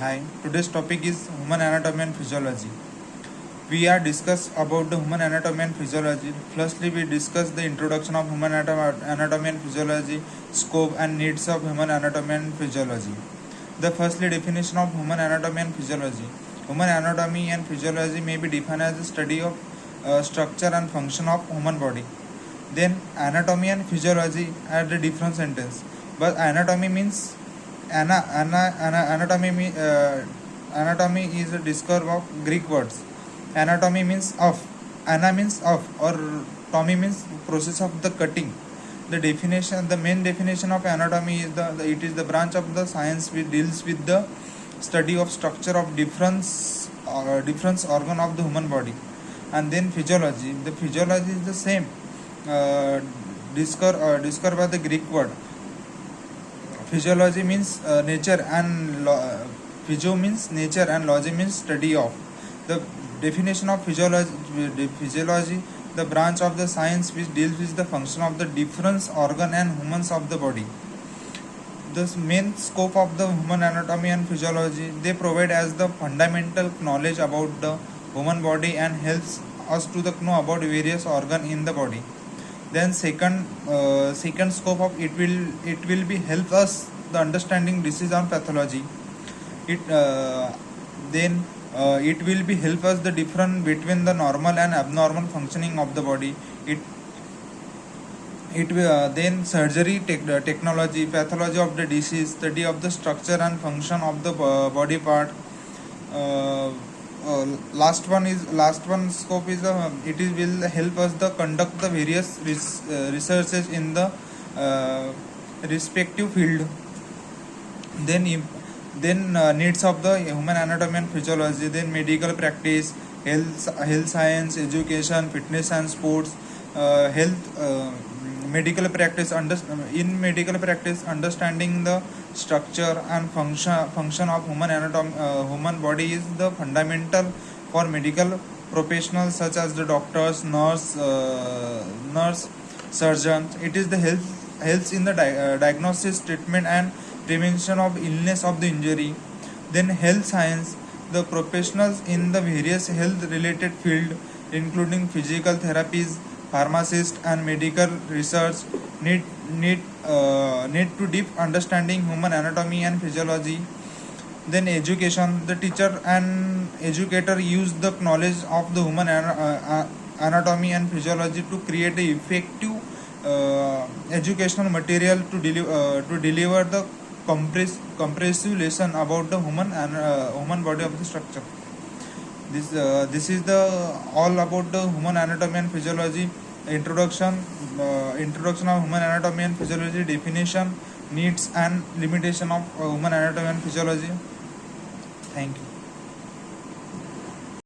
Hi, today's topic is human anatomy and physiology. We are discuss about the human anatomy and physiology. Firstly, we discuss the introduction of human anatomy and physiology, scope and needs of human anatomy and physiology. The firstly definition of human anatomy and physiology. Human anatomy and physiology may be defined as the study of structure and function of human body. Then anatomy and physiology are the different sentence. But anatomy means anatomy is a discourse of Greek words. Anatomy means of, ana means of, or tomy means process of the cutting. The main definition of anatomy is it is the branch of the science which deals with the study of structure of different organ of the human body. And then physiology. The physiology is the same. Discovered by the Greek word. Physiology means nature and physio means nature and logy means study of. The definition of physiology, the branch of the science which deals with the function of the different organ and humans of the body. The main scope of the human anatomy and physiology, they provide as the fundamental knowledge about the human body and helps us to know about various organ in the body. Then second scope of it will be help us the understanding disease and pathology. It will be help us the difference between the normal and abnormal functioning of the body. Then surgery technology, pathology of the disease, study of the structure and function of the body part. Last one scope is it is will help us the conduct the various researches in the respective field. Then needs of the human anatomy and physiology. Then medical practice, health science, education, fitness and sports. Medical practice in medical practice, understanding the structure and function of human body is the fundamental for medical professionals such as the doctors, nurse, surgeons. It is the helps in the diagnosis, treatment and prevention of illness of the injury. Then health science, the professionals in the various health related field including physical therapies, pharmacists and medical research need to deep understanding human anatomy and physiology. Then education, the teacher and educator use the knowledge of the human anatomy and physiology to create a effective educational material to deliver the comprehensive lesson about the human body of the structure. This is the all about the human anatomy and physiology. Introduction of human anatomy and physiology, definition, needs and limitation of human anatomy and physiology. Thank you.